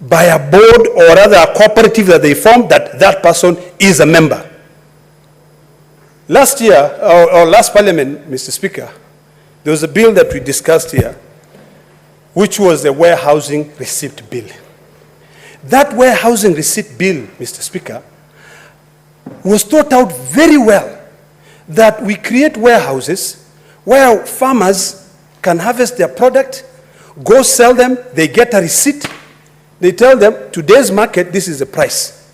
by a board or rather a cooperative that they form, that person is a member. Last year, or last parliament, Mr. Speaker, there was a bill that we discussed here, which was the warehousing receipt bill. That warehousing receipt bill, Mr. Speaker, was thought out very well, that we create warehouses where farmers can harvest their product, go sell them, they get a receipt, they tell them, today's market, this is the price.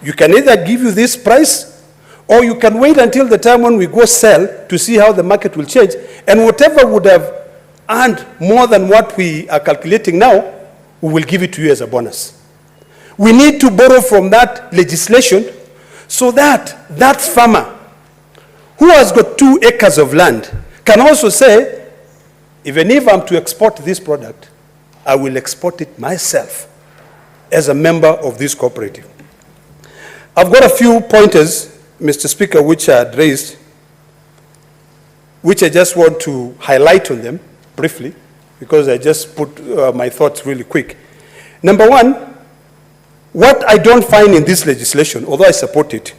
You can either give you this price, or you can wait until the time when we go sell to see how the market will change, and whatever would have earned more than what we are calculating now, we will give it to you as a bonus. We need to borrow from that legislation so that that farmer who has got 2 acres of land can also say, even if I'm to export this product, I will export it myself as a member of this cooperative. I've got a few pointers, Mr. Speaker, which I had raised, which I just want to highlight on them briefly, because I just put my thoughts really quick. Number one, what I don't find in this legislation, although I support it,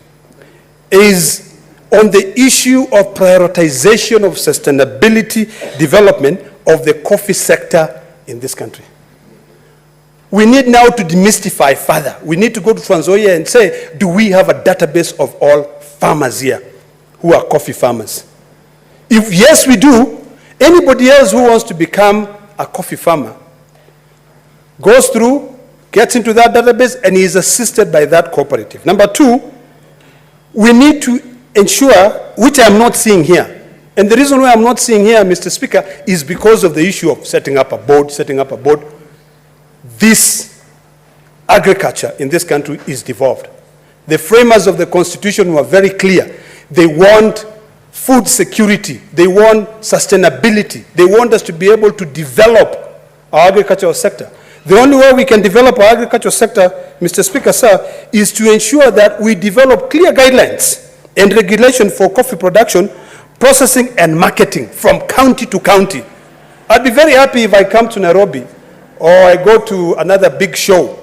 is on the issue of prioritization of sustainability development of the coffee sector in this country. We need now to demystify further. We need to go to Trans Nzoia and say, do we have a database of all farmers here who are coffee farmers? If yes, we do, anybody else who wants to become a coffee farmer goes through, gets into that database, and is assisted by that cooperative. Number two, we need to ensure, which I'm not seeing here, and the reason why I'm not seeing here, Mr. Speaker, is because of the issue of setting up a board. This agriculture in this country is devolved. The framers of the Constitution were very clear. They want food security. They want sustainability. They want us to be able to develop our agricultural sector. The only way we can develop our agricultural sector, Mr. Speaker, sir, is to ensure that we develop clear guidelines and regulation for coffee production, processing, and marketing from county to county. I'd be very happy if I come to Nairobi or I go to another big show,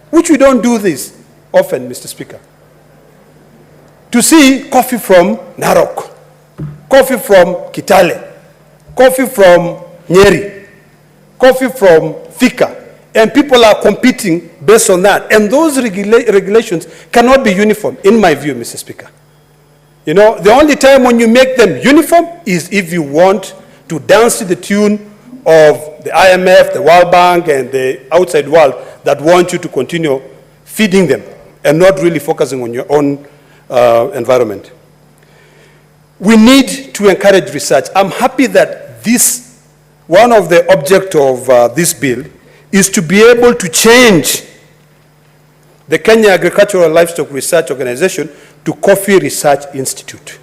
which we don't do this often, Mr. Speaker, to see coffee from Narok, coffee from Kitale, coffee from Nyeri, coffee from Thika, and people are competing based on that. And those regulations cannot be uniform, in my view, Mr. Speaker. You know, the only time when you make them uniform is if you want to dance to the tune of the IMF, the World Bank, and the outside world that want you to continue feeding them and not really focusing on your own environment. We need to encourage research. I'm happy that this, one of the objects of this bill is to be able to change the Kenya Agricultural Livestock Research Organization to Coffee Research Institute.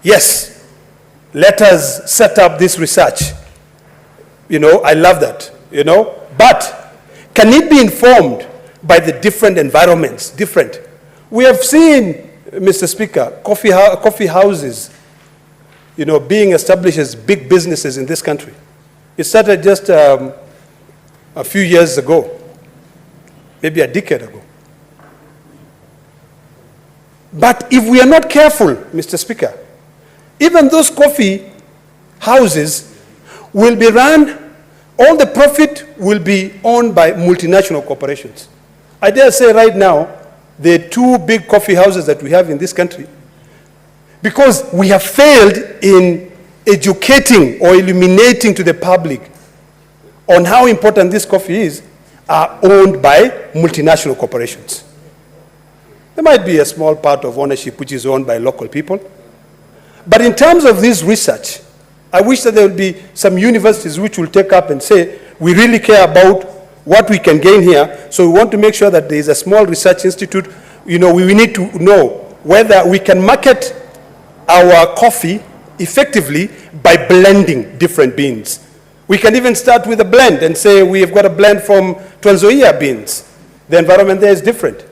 Yes, let us set up this research. You know, I love that, you know, but can it be informed by the different environments, different? We have seen, Mr. Speaker, coffee houses, you know, being established as big businesses in this country. It started just a few years ago, maybe a decade ago. But if we are not careful, Mr. Speaker, even those coffee houses will be run, all the profit will be owned by multinational corporations. I dare say right now, the 2 big coffee houses that we have in this country, because we have failed in educating or illuminating to the public on how important this coffee is, are owned by multinational corporations. There might be a small part of ownership which is owned by local people. But in terms of this research, I wish that there would be some universities which will take up and say, we really care about what we can gain here, so we want to make sure that there is a small research institute. You know, we need to know whether we can market our coffee effectively by blending different beans. We can even start with a blend and say we have got a blend from Trans Nzoia beans. The environment there is different.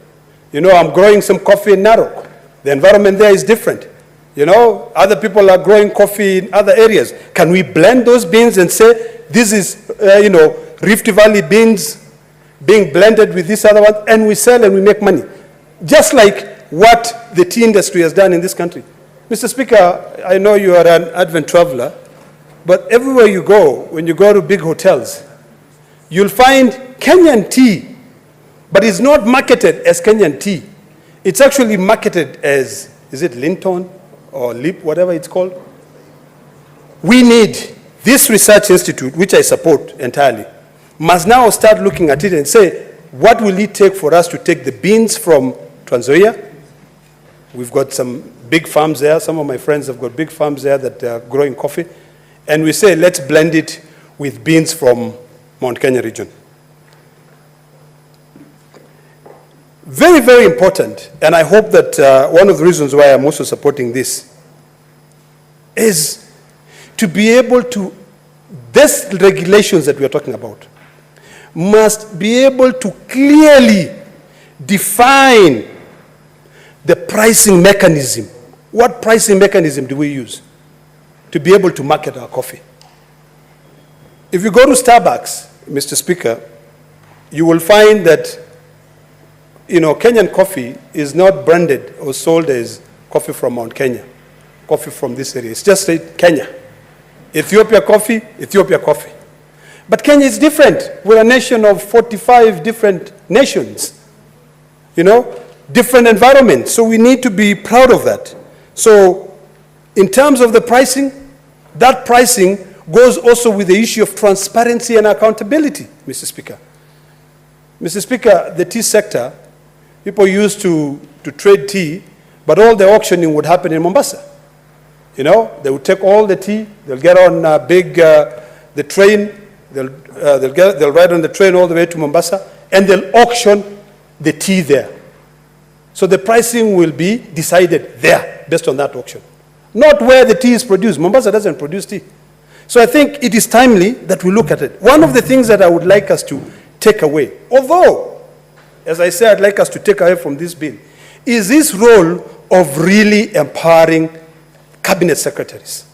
You know, I'm growing some coffee in Narok. The environment there is different. You know, other people are growing coffee in other areas. Can we blend those beans and say, this is, you know, Rift Valley beans being blended with this other one, and we sell and we make money. Just like what the tea industry has done in this country. Mr. Speaker, I know you are an advent traveler, but everywhere you go, when you go to big hotels, you'll find Kenyan tea, but it's not marketed as Kenyan tea. It's actually marketed as, is it Linton or Lip, whatever it's called? We need this research institute, which I support entirely, must now start looking at it and say, what will it take for us to take the beans from Trans Nzoia? We've got some big farms there. Some of my friends have got big farms there that are growing coffee. And we say, let's blend it with beans from Mount Kenya region. Very, very important, and I hope that one of the reasons why I'm also supporting this is to be able to, these regulations that we are talking about must be able to clearly define the pricing mechanism. What pricing mechanism do we use to be able to market our coffee? If you go to Starbucks, Mr. Speaker, you will find that, you know, Kenyan coffee is not branded or sold as coffee from Mount Kenya, coffee from this area. It's just Kenya. Ethiopia coffee, Ethiopia coffee. But Kenya is different. We're a nation of 45 different nations, you know, different environments. So we need to be proud of that. So in terms of the pricing, that pricing goes also with the issue of transparency and accountability, Mr. Speaker. Mr. Speaker, the tea sector, people used to trade tea, but all the auctioning would happen in Mombasa. You know, they would take all the tea, they'll get on the train, they'll ride on the train all the way to Mombasa, and they'll auction the tea there. So the pricing will be decided there, based on that auction. Not where the tea is produced. Mombasa doesn't produce tea. So I think it is timely that we look at it. One of the things that I would like us to take away, although, as I said, I'd like us to take away from this bill, is this role of really empowering cabinet secretaries.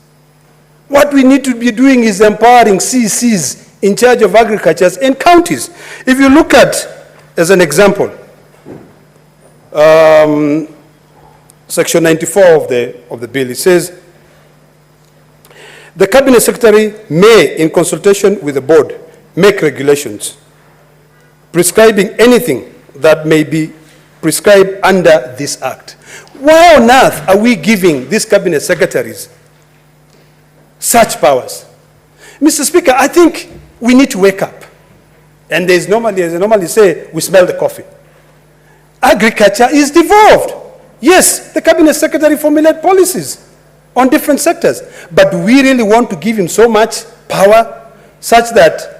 What we need to be doing is empowering CCs in charge of agriculture in counties. If you look at, as an example, Section 94 of the bill, it says, the cabinet secretary may, in consultation with the board, make regulations prescribing anything that may be prescribed under this act. Why on earth are we giving these cabinet secretaries such powers? Mr. Speaker, I think we need to wake up. And there's normally, as I normally say, we smell the coffee. Agriculture is devolved. Yes, the cabinet secretary formulate policies on different sectors, but we really want to give him so much power such that